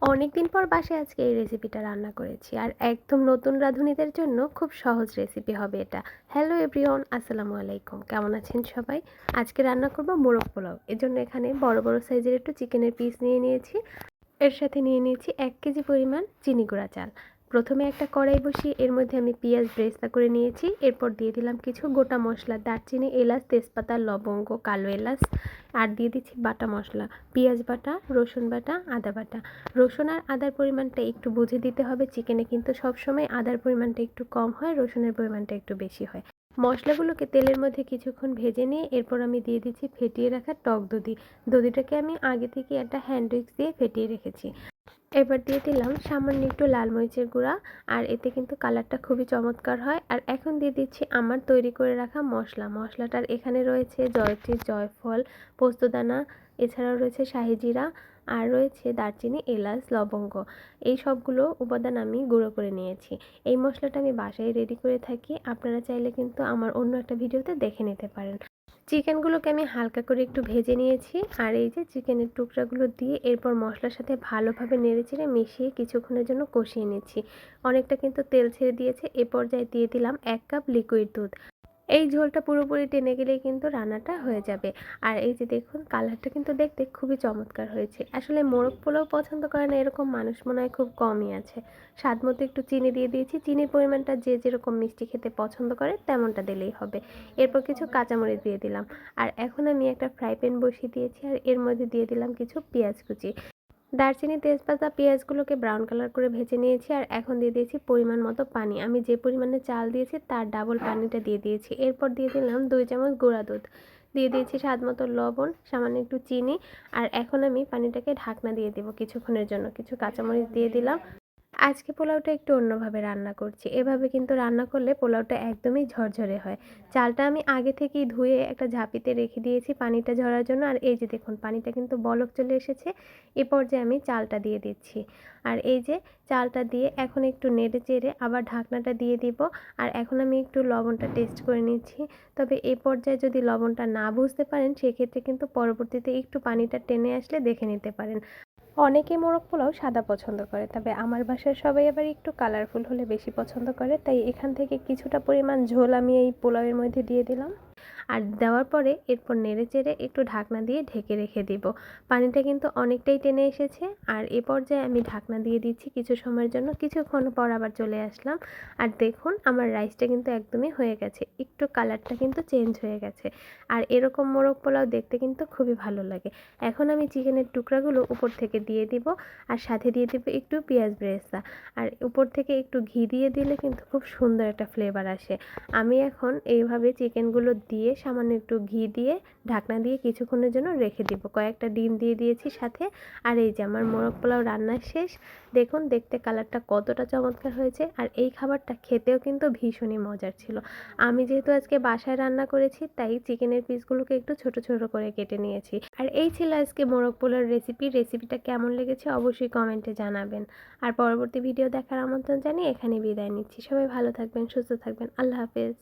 অনেকদিন পর বাসায় আজকে এই রেসিপিটা রান্না করেছি আর একদম নতুন রাঁধুনিদের জন্য খুব সহজ রেসিপি হবে এটা। হ্যালো এভরিওয়ান, আসসালামু আলাইকুম। কেমন আছেন সবাই? আজকে রান্না করব মোরগ পোলাও। এজন্য এখানে বড় বড় সাইজের একটু চিকেনের পিস নিয়ে নিয়েছি। এর সাথে নিয়ে নিয়েছি 1 কেজি পরিমাণ চিনি গুঁড়া চাল। প্রথমে একটা কড়াই বসিয়ে এর মধ্যে আমি পেঁয়াজ ব্রেস্তা করে নিয়েছি। এরপর দিয়ে দিলাম কিছু গোটা মশলা, দারচিনি, এলাচ, তেজপাতা, লবঙ্গ, কালো এলাচ। আর দিয়ে দিচ্ছি বাটা মশলা, পেঁয়াজ বাটা, রসুন বাটা, আদা বাটা। রসুন আর আদার পরিমাণটা একটু বুঝে দিতে হবে। চিকেনে কিন্তু সবসময় আদার পরিমাণটা একটু কম হয়, রসুনের পরিমাণটা একটু বেশি হয়। মশলাগুলোকে তেলের মধ্যে কিছুক্ষণ ভেজে নিয়ে এরপর আমি দিয়ে দিচ্ছি ফেটিয়ে রাখা টক দধি। দধিটাকে আমি আগে থেকে একটা হ্যান্ড উইক্স দিয়ে ফেটিয়ে রেখেছি। এবার দিয়ে দিলাম সামান্য একটু লাল মরিচের গুঁড়া। আর এতে কিন্তু কালারটা খুবই চমৎকার হয়। আর এখন দিয়ে দিচ্ছি আমার তৈরি করে রাখা মশলাটার এখানে রয়েছে জয়ত্রী, জয়ফল, পোস্তদানা, এছাড়াও রয়েছে শাহি জিরা, আর রয়েছে দারচিনি, এলাচ, লবঙ্গ। এই সবগুলো উপাদান আমি গুঁড়ো করে নিয়েছি। এই মশলাটা আমি বাসায় রেডি করে থাকি, আপনারা চাইলে কিন্তু আমার অন্য একটা ভিডিওতে দেখে নিতে পারেন। চিকেনগুলোকে আমি হালকা করে একটু ভেজে নিয়েছি। আর এই যে চিকেনের টুকরাগুলো দিয়ে এরপর মশলার সাথে ভালোভাবে নেড়েচেড়ে মিশিয়ে কিছুক্ষণের জন্য কষিয়ে নিচ্ছি। অনেকটা কিন্তু তেল ছেড়ে দিয়েছে। এ পর্যায়ে দিয়ে দিলাম 1 কাপ লিকুইড দুধ। এই ঝোলটা পুরোপুরি টেনে গেলেই কিন্তু রান্নাটা হয়ে যাবে। আর এই যে দেখুন, কালারটা কিন্তু দেখতে খুবই চমৎকার হয়েছে। আসলে মোরগ পোলাও পছন্দ করে না এরকম মানুষ মনে হয় খুব কমই আছে। স্বাদ মতো একটু চিনি দিয়ে দিয়েছি। চিনির পরিমাণটা যে যেরকম মিষ্টি খেতে পছন্দ করে তেমনটা দিলেই হবে। এরপর কিছু কাঁচামরিচ দিয়ে দিলাম। আর এখন আমি একটা ফ্রাই প্যান বসিয়ে দিয়েছি আর এর মধ্যে দিয়ে দিলাম কিছু পেঁয়াজ কুচি। দারচিনি, তেজপাতা, পেঁয়াজগুলোকে ব্রাউন কালার করে ভেজে নিয়েছি। আর এখন দিয়ে দিয়েছি পরিমাণ মতো পানি। আমি যে পরিমাণে চাল দিয়েছি তার ডাবল পানিটা দিয়ে দিয়েছি। এরপর দিয়ে দিলাম 2 চামচ গুঁড়া দুধ। দিয়ে দিয়েছি স্বাদ মতো লবণ, সামান্য একটু চিনি। আর এখন আমি পানিটাকে ঢাকনা দিয়ে দেবো কিছুক্ষণের জন্য। কিছু কাঁচামরিচ দিয়ে দিলাম। আজকে পোলাওটা একটু অন্যভাবে রান্না করছি। এভাবে কিন্তু রান্না করলে পোলাওটা একদমই ঝরঝরে হয়। চালটা আমি আগে থেকেই ধুয়ে একটা ঝাঁপিতে রেখে দিয়েছি পানিটা ঝরার জন্য। আর এই যে দেখুন, পানিটা কিন্তু বলক চলে এসেছে। এ পর্যায়ে আমি চালটা দিয়ে দিচ্ছি। আর এই যে চালটা দিয়ে এখন একটু নেড়ে চেড়ে আবার ঢাকনাটা দিয়ে দিব। আর এখন আমি একটু লবণটা টেস্ট করে নিচ্ছি। তবে এ পর্যায়ে যদি লবণটা না বুঝতে পারেন সেক্ষেত্রে কিন্তু পরবর্তীতে একটু পানিটা টেনে আসলে দেখে নিতে পারেন। অনেকে মোরগ পোলাও সাদা পছন্দ করে, তবে আমার বাসার সবাই আবার একটু কালারফুল হলে বেশি পছন্দ করে। তাই এখান থেকে কিছুটা পরিমাণ ঝোল আমি এই পোলাওয়ের মধ্যে দিয়ে দিলাম। আর দেওয়ার পরে এরপর নেড়েচেড়ে একটু ঢাকনা দিয়ে ঢেকে রেখে দেব। পানিটা কিন্তু অনেকটাই টেনে এসেছে। আর এ পর্যায়ে আমি ঢাকনা দিয়ে দিচ্ছি কিছু সময়ের জন্য। কিছুক্ষণ পর আবার চলে আসলাম। আর দেখুন, আমার রাইসটা কিন্তু একদমই হয়ে গেছে। একটু কালারটা কিন্তু চেঞ্জ হয়ে গেছে। আর এরকম মোরগ পোলাও দেখতে কিন্তু খুবই ভালো লাগে। এখন আমি চিকেনের টুকরাগুলো উপর থেকে দিয়ে দিব। আর সাথে দিয়ে দিব একটু পেঁয়াজ ব্রেস্তা। আর উপর থেকে একটু ঘি দিয়ে দিলে কিন্তু খুব সুন্দর একটা ফ্লেভার আসে। আমি এখন এইভাবে চিকেনগুলো দিয়ে সামান্য একটু ঘি দিয়ে ঢাকনা দিয়ে কিছুক্ষণের জন্য রেখে দিব। কয়েকটা ডিম দিয়ে দিয়েছি সাথে। আর এই যে আমার মোরগ পোলাও রান্না শেষ। দেখুন দেখতে কালারটা কতটা চমৎকার হয়েছে। আর এই খাবারটা খেতেও কিন্তু ভীষণই মজার ছিল। আমি যেহেতু আজকে বাসায় রান্না করেছি তাই চিকেনের পিসগুলোকে একটু ছোট ছোট করে কেটে নিয়েছি। আর এই ছিল আজকে মোরগ পোলাওর রেসিপিটা কেমন লেগেছে অবশ্যই কমেন্টে জানাবেন। আর পরবর্তী ভিডিও দেখার আমন্ত্রণ জানিয়ে এখানে বিদায় নিচ্ছি। সবাই ভালো থাকবেন, সুস্থ থাকবেন। আল্লাহ হাফেজ।